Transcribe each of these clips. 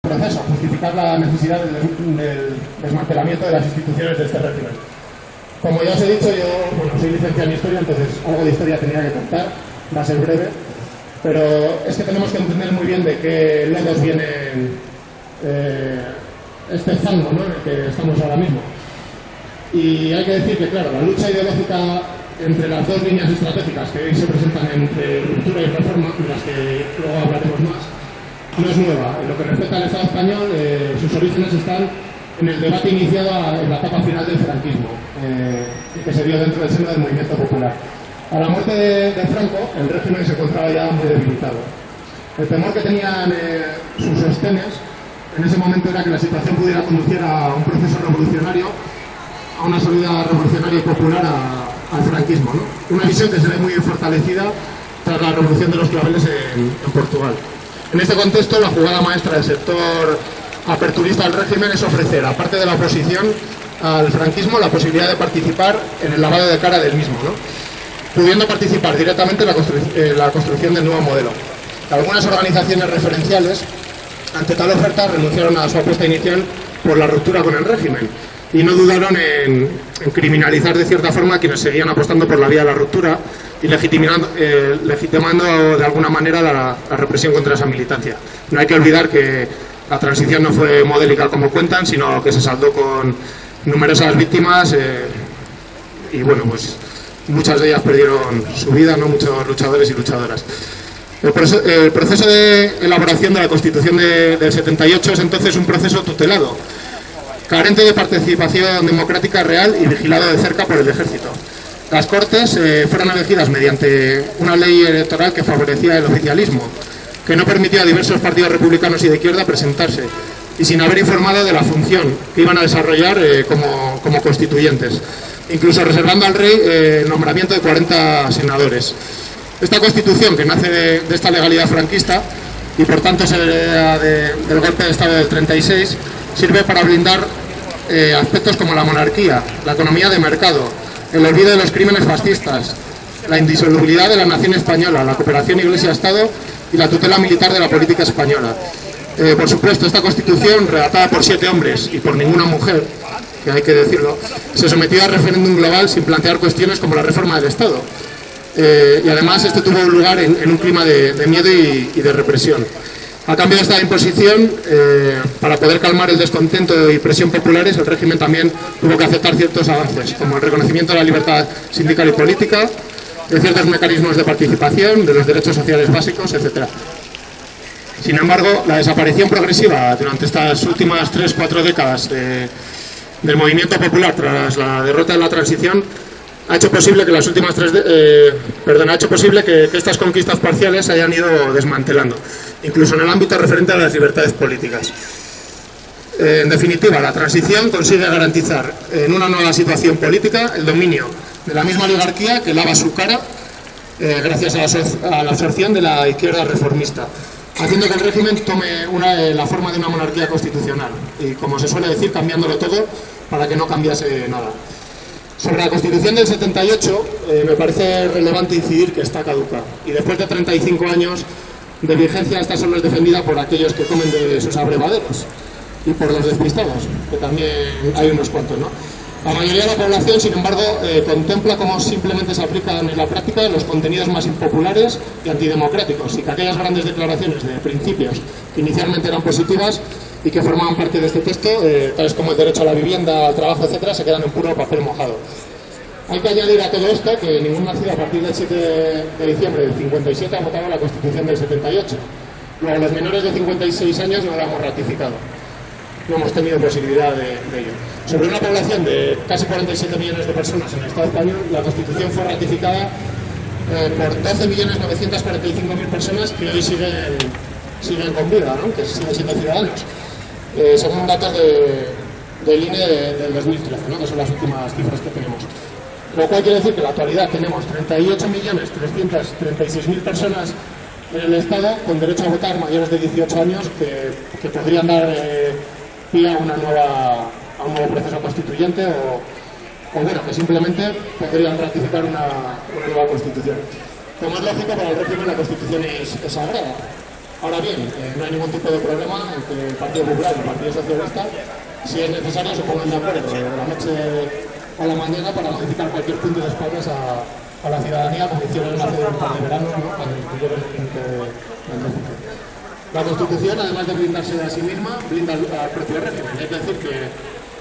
proceso, justificar la necesidad del desmantelamiento de las instituciones de este régimen. Como ya os he dicho, yo soy licenciado en Historia, entonces algo de historia tenía que contar, va a ser breve, pero es que tenemos que entender muy bien de qué lodos viene este fango, ¿no?, en el que estamos ahora mismo. Y hay que decir que, claro, la lucha ideológica entre las dos líneas estratégicas que hoy se presentan entre ruptura y reforma, de las que luego hablaremos más, no es nueva. En lo que respecta al Estado español, sus orígenes están en el debate iniciado en la etapa final del franquismo, que se dio dentro del seno del movimiento popular. A la muerte de Franco, el régimen se encontraba ya muy debilitado. El temor que tenían sus sostenes en ese momento era que la situación pudiera conducir a un proceso revolucionario, a una salida revolucionaria y popular al franquismo, ¿no? Una visión que se ve muy fortalecida tras la revolución de los claveles en Portugal. En este contexto, la jugada maestra del sector aperturista del régimen es ofrecer, aparte de la oposición al franquismo, la posibilidad de participar en el lavado de cara del mismo, ¿no?, pudiendo participar directamente en la construcción del nuevo modelo. Algunas organizaciones referenciales, ante tal oferta, renunciaron a su apuesta inicial por la ruptura con el régimen y no dudaron en criminalizar de cierta forma a quienes seguían apostando por la vía de la ruptura y legitimando de alguna manera la represión contra esa militancia. No hay que olvidar que la transición no fue modélica como cuentan, sino que se saldó con numerosas víctimas y bueno, pues muchas de ellas perdieron su vida, ¿no?, muchos luchadores y luchadoras. El proceso de elaboración de la Constitución del 78 es entonces un proceso tutelado, carente de participación democrática real y vigilado de cerca por el ejército. Las Cortes fueron elegidas mediante una ley electoral que favorecía el oficialismo, que no permitía a diversos partidos republicanos y de izquierda presentarse, y sin haber informado de la función que iban a desarrollar como constituyentes, incluso reservando al rey el nombramiento de 40 senadores. Esta Constitución, que nace de esta legalidad franquista y por tanto se hereda del golpe de Estado del 36, sirve para blindar aspectos como la monarquía, la economía de mercado, el olvido de los crímenes fascistas, la indisolubilidad de la nación española, la cooperación Iglesia-Estado y la tutela militar de la política española. Por supuesto, esta Constitución, redactada por 7 hombres y por ninguna mujer, que hay que decirlo, se sometió a referéndum global sin plantear cuestiones como la reforma del Estado. Y además este tuvo lugar en un clima de miedo y de represión. A cambio de esta imposición, para poder calmar el descontento y presión populares, el régimen también tuvo que aceptar ciertos avances, como el reconocimiento de la libertad sindical y política, de ciertos mecanismos de participación, de los derechos sociales básicos, etc. Sin embargo, la desaparición progresiva durante estas últimas 3-4 décadas del movimiento popular tras la derrota de la transición ha hecho posible que que estas conquistas parciales se hayan ido desmantelando, incluso en el ámbito referente a las libertades políticas. En definitiva, la transición consigue garantizar en una nueva situación política el dominio de la misma oligarquía que lava su cara gracias a la absorción de la izquierda reformista, haciendo que el régimen tome la forma de una monarquía constitucional y, como se suele decir, cambiándolo todo para que no cambiase nada. Sobre la Constitución del 78 me parece relevante incidir que está caduca y después de 35 años de vigencia esta solo es defendida por aquellos que comen de sus abrevaderos y por los despistados, que también hay unos cuantos, ¿no? La mayoría de la población, sin embargo, contempla cómo simplemente se aplican en la práctica los contenidos más impopulares y antidemocráticos y que aquellas grandes declaraciones de principios que inicialmente eran positivas y que formaban parte de este texto, tales como el derecho a la vivienda, al trabajo, etcétera, se quedan en puro papel mojado. Hay que añadir a todo esto que ningún nacido a partir del 7 de diciembre del 57 ha votado la Constitución del 78. Luego, los menores de 56 años no la hemos ratificado. No hemos tenido posibilidad de ello. Sobre una población de casi 47 millones de personas en el Estado español, la Constitución fue ratificada por 12.945.000 personas que hoy siguen con vida, ¿no?, que siguen siendo ciudadanos, según datos del INE del 2013, ¿no?, que son las últimas cifras que tenemos. Lo cual quiere decir que en la actualidad tenemos 38.336.000 personas en el Estado con derecho a votar mayores de 18 años que podrían dar pie a un nuevo proceso constituyente o bueno, que simplemente podrían ratificar una nueva Constitución. Como es lógico, para el régimen la Constitución es sagrada. Ahora bien, no hay ningún tipo de problema en que el Partido Popular y el Partido Socialista, si es necesario, se pongan de acuerdo de la noche a la mañana para modificar cualquier punto de espaldas a la ciudadanía, como hicieron hace un par de veranos, ¿no?, cuando incluyeron el límite del déficit. La Constitución, además de blindarse a sí misma, blinda al propio régimen. Hay que decir que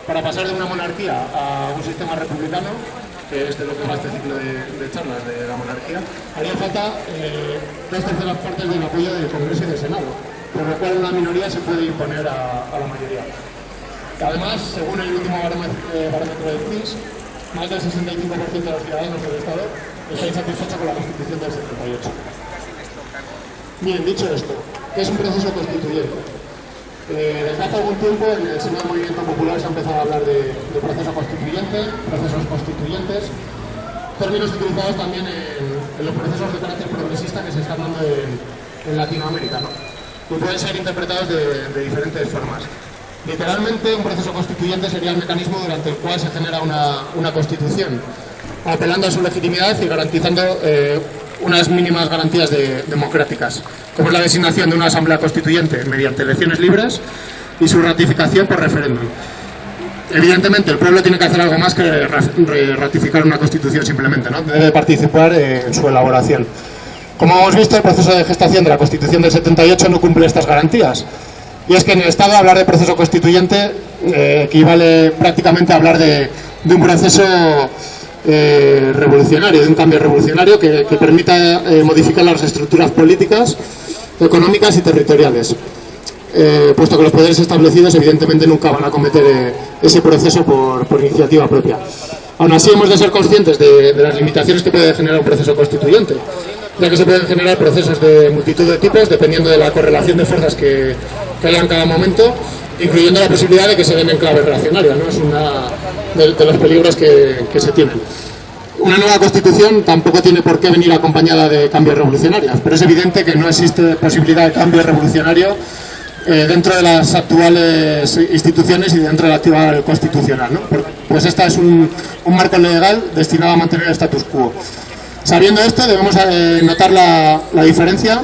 para pasar de una monarquía a un sistema republicano, que es de lo que va este ciclo de charlas de la monarquía, haría falta 2/3 partes del apoyo del Congreso y del Senado, por lo cual una minoría se puede imponer a la mayoría. Además, según el último barómetro del CIS, más del 65% de los ciudadanos del Estado está insatisfecho con la Constitución del 78. Bien, dicho esto, ¿qué es un proceso constituyente? Desde hace algún tiempo en el seno del movimiento popular se ha empezado a hablar de proceso constituyente, procesos constituyentes, términos utilizados también en los procesos de carácter progresista que se están dando en Latinoamérica, ¿no?, que pueden ser interpretados de diferentes formas. Literalmente, un proceso constituyente sería el mecanismo durante el cual se genera una constitución, apelando a su legitimidad y garantizando unas mínimas garantías democráticas, como es la designación de una asamblea constituyente mediante elecciones libres y su ratificación por referéndum. Evidentemente, el pueblo tiene que hacer algo más que ratificar una constitución simplemente, ¿no? Debe participar en su elaboración. Como hemos visto, el proceso de gestación de la Constitución del 78 no cumple estas garantías. Y es que en el Estado hablar de proceso constituyente equivale prácticamente a hablar de un proceso revolucionario, de un cambio revolucionario que permita modificar las estructuras políticas, económicas y territoriales, puesto que los poderes establecidos evidentemente nunca van a cometer ese proceso por iniciativa propia. Aún así, hemos de ser conscientes de las limitaciones que puede generar un proceso constituyente, ya que se pueden generar procesos de multitud de tipos dependiendo de la correlación de fuerzas que haya en cada momento, incluyendo la posibilidad de que se den en clave reaccionaria, ¿no? Es una de los peligros que se tienen. Una nueva Constitución tampoco tiene por qué venir acompañada de cambios revolucionarios, pero es evidente que no existe posibilidad de cambio revolucionario dentro de las actuales instituciones y dentro de la actual constitucional, ¿no? Pues esta es un marco legal destinado a mantener el status quo. Sabiendo esto, debemos notar la diferencia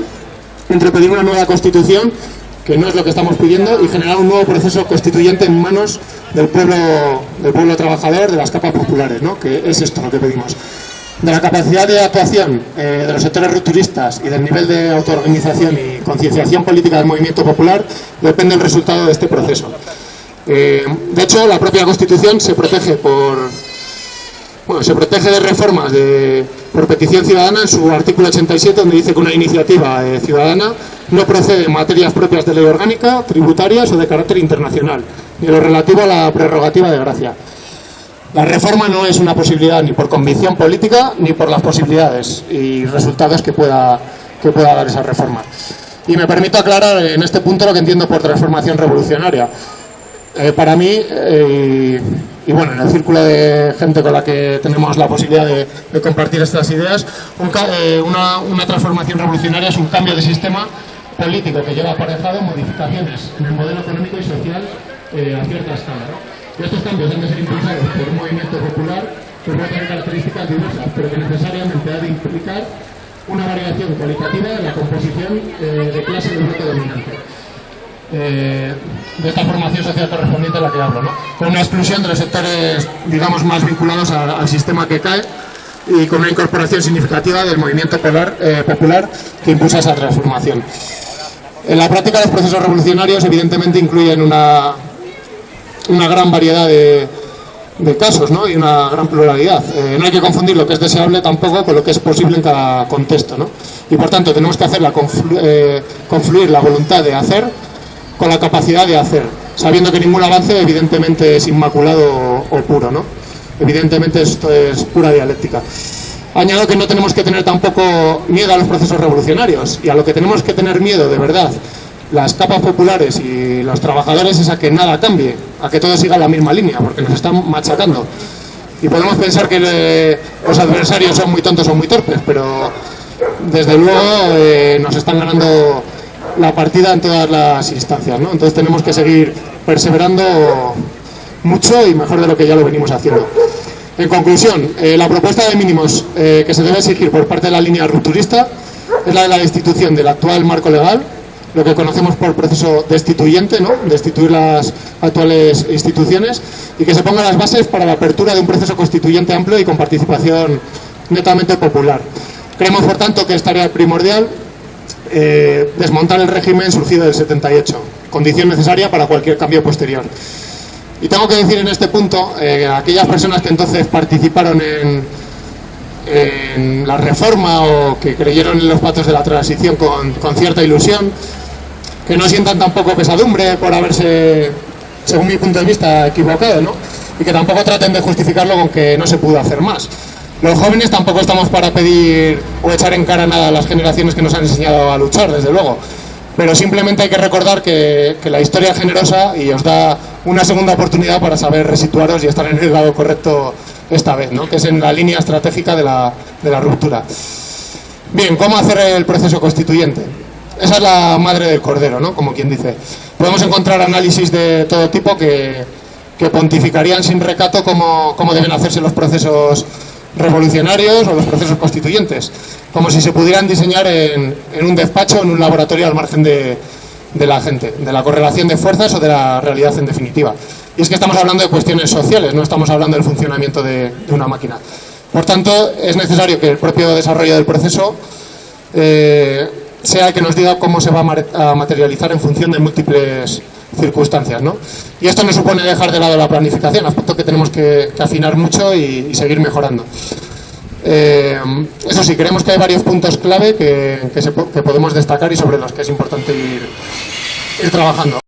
entre pedir una nueva Constitución, que no es lo que estamos pidiendo, y generar un nuevo proceso constituyente en manos del pueblo trabajador, de las capas populares, ¿no?, que es esto lo que pedimos. De la capacidad de actuación de los sectores rupturistas y del nivel de autoorganización y concienciación política del movimiento popular depende el resultado de este proceso. De hecho, la propia Constitución se protege de reformas por petición ciudadana en su artículo 87, donde dice que una iniciativa ciudadana no procede en materias propias de ley orgánica, tributarias o de carácter internacional, ni lo relativo a la prerrogativa de gracia. La reforma no es una posibilidad ni por convicción política ni por las posibilidades y resultados que pueda dar esa reforma. Y me permito aclarar en este punto lo que entiendo por transformación revolucionaria. Para mí, y bueno, en el círculo de gente con la que tenemos la posibilidad de compartir estas ideas, una transformación revolucionaria es un cambio de sistema político que lleva aparejado modificaciones en el modelo económico y social a cierta escala, ¿no? Y estos cambios han de ser impulsados por un movimiento popular que puede tener características diversas, pero que necesariamente ha de implicar una variación cualitativa en la composición de clase del bloque dominante. De esta formación social correspondiente a la que hablo, ¿no?, con una exclusión de los sectores, digamos, más vinculados al sistema que cae y con una incorporación significativa del movimiento popular que impulsa esa transformación. En la práctica, los procesos revolucionarios evidentemente incluyen una gran variedad de casos, ¿no?, y una gran pluralidad. No hay que confundir lo que es deseable tampoco con lo que es posible en cada contexto, ¿no? Y por tanto tenemos que hacerla confluir la voluntad de hacer con la capacidad de hacer, sabiendo que ningún avance evidentemente es inmaculado o puro, ¿no? Evidentemente esto es pura dialéctica. Añado que no tenemos que tener tampoco miedo a los procesos revolucionarios, y a lo que tenemos que tener miedo de verdad las capas populares y los trabajadores es a que nada cambie, a que todo siga la misma línea, porque nos están machacando. Y podemos pensar que los adversarios son muy tontos o muy torpes, pero desde luego nos están ganando la partida en todas las instancias, ¿no? Entonces tenemos que seguir perseverando mucho y mejor de lo que ya lo venimos haciendo. En conclusión, la propuesta de mínimos que se debe exigir por parte de la línea rupturista es la de la destitución del actual marco legal, lo que conocemos por proceso destituyente, ¿no? Destituir las actuales instituciones y que se pongan las bases para la apertura de un proceso constituyente amplio y con participación netamente popular. Creemos, por tanto, que es tarea primordial desmontar el régimen surgido del 78, condición necesaria para cualquier cambio posterior. Y tengo que decir en este punto, aquellas personas que entonces participaron en la reforma o que creyeron en los pactos de la transición con cierta ilusión, que no sientan tampoco pesadumbre por haberse, según mi punto de vista, equivocado, ¿no? Y que tampoco traten de justificarlo con que no se pudo hacer más. Los jóvenes tampoco estamos para pedir o echar en cara nada a las generaciones que nos han enseñado a luchar, desde luego. Pero simplemente hay que recordar que la historia es generosa y os da una segunda oportunidad para saber resituaros y estar en el lado correcto esta vez, ¿no? Que es en la línea estratégica de la ruptura. Bien, ¿cómo hacer el proceso constituyente? Esa es la madre del cordero, ¿no? Como quien dice. Podemos encontrar análisis de todo tipo que pontificarían sin recato cómo deben hacerse los procesos revolucionarios o los procesos constituyentes, como si se pudieran diseñar en un despacho o en un laboratorio al margen de la gente, de la correlación de fuerzas o de la realidad en definitiva. Y es que estamos hablando de cuestiones sociales, no estamos hablando del funcionamiento de una máquina. Por tanto, es necesario que el propio desarrollo del proceso sea el que nos diga cómo se va a materializar en función de múltiples circunstancias, ¿no? Y esto no supone dejar de lado la planificación, aspecto que tenemos que afinar mucho y seguir mejorando. Eso sí, creemos que hay varios puntos clave que podemos destacar y sobre los que es importante ir trabajando.